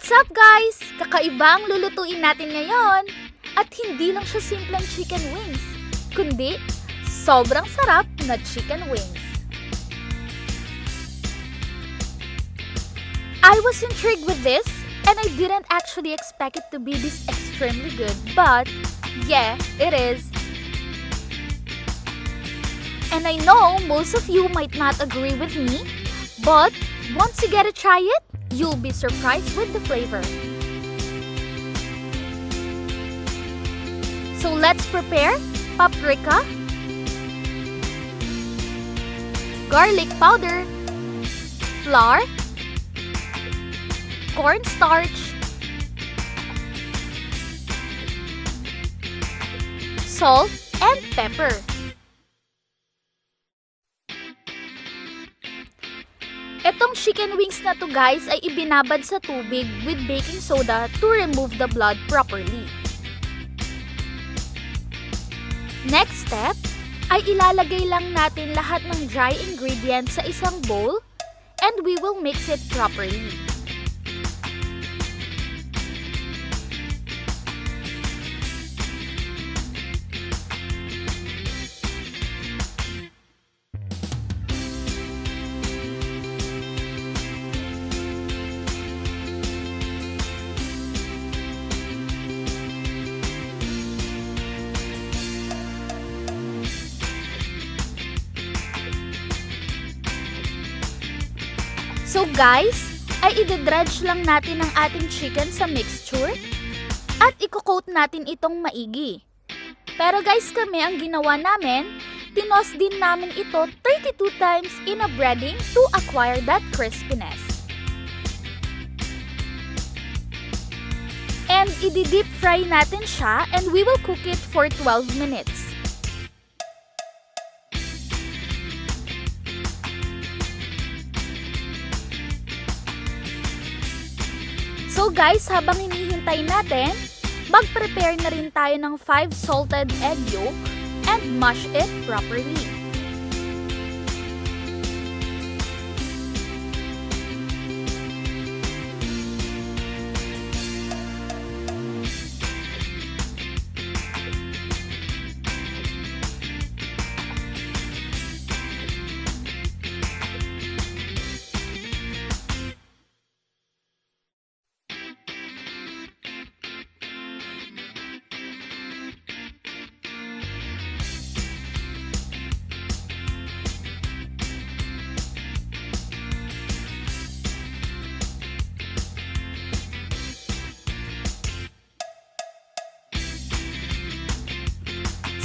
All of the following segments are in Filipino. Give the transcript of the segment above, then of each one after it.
What's up guys? Kakaiba ang lulutuin natin ngayon. At hindi lang siya simpleng chicken wings, kundi sobrang sarap na chicken wings. I was intrigued with this and I didn't actually expect it to be this extremely good, but yeah, it is. And I know most of you might not agree with me, but once you get to try it, you'll be surprised with the flavor. So let's prepare paprika, garlic powder, flour, cornstarch, salt, and pepper. Etong chicken wings na to guys ay ibinabad sa tubig with baking soda to remove the blood properly. Next step ay ilalagay lang natin lahat ng dry ingredients sa isang bowl and we will mix it properly. So guys, ay i-dredge lang natin ang ating chicken sa mixture at i-coat natin itong maigi. Pero guys, kami ang ginawa namin, tinos din namin ito 32 times in a breading to acquire that crispiness. And i-deep fry natin siya and we will cook it for 12 minutes. So guys, habang hinihintay natin, mag-prepare na rin tayo ng 5 salted egg yolk and mash it properly.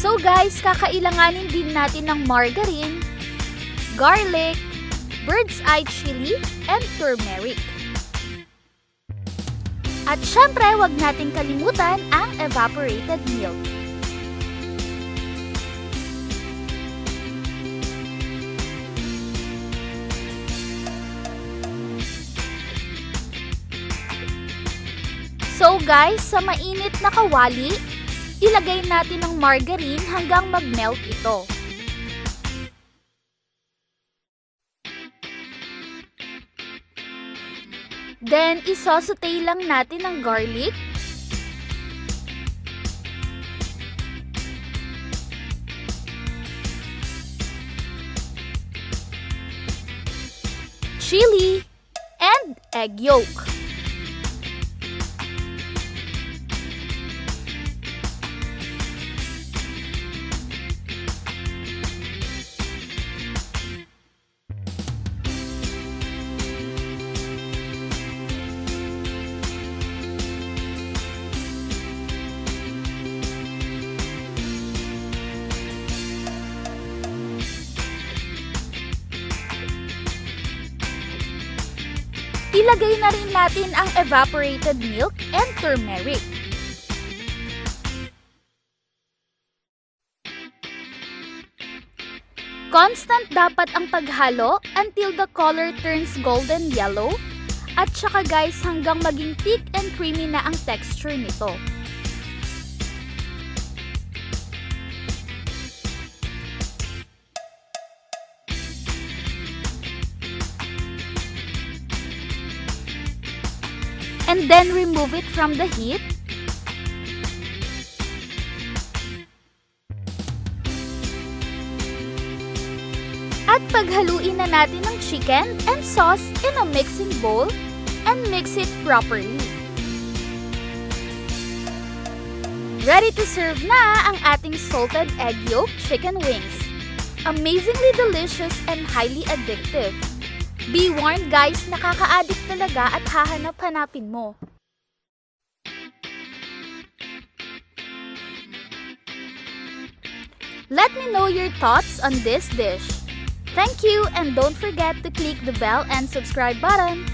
So guys, kakailanganin din natin ng margarine, garlic, bird's eye chili, and turmeric. At syempre, wag natin kalimutan ang evaporated milk. So guys, sa mainit na kawali, ilagay natin ng margarine hanggang mag-melt ito. Then, isasaute lang natin ang garlic, chili, and egg yolk. Ilagay na rin natin ang evaporated milk and turmeric. Constant dapat ang paghalo until the color turns golden yellow at saka guys hanggang maging thick and creamy na ang texture nito. and then remove it from the heat. At paghaluin na natin ang chicken and sauce in a mixing bowl and mix it properly. Ready to serve na ang ating salted egg yolk chicken wings. Amazingly delicious and highly addictive. Be warned guys, nakaka-addict talaga at hahanap-hanapin mo. Let me know your thoughts on this dish. Thank you, and don't forget to click the bell and subscribe button.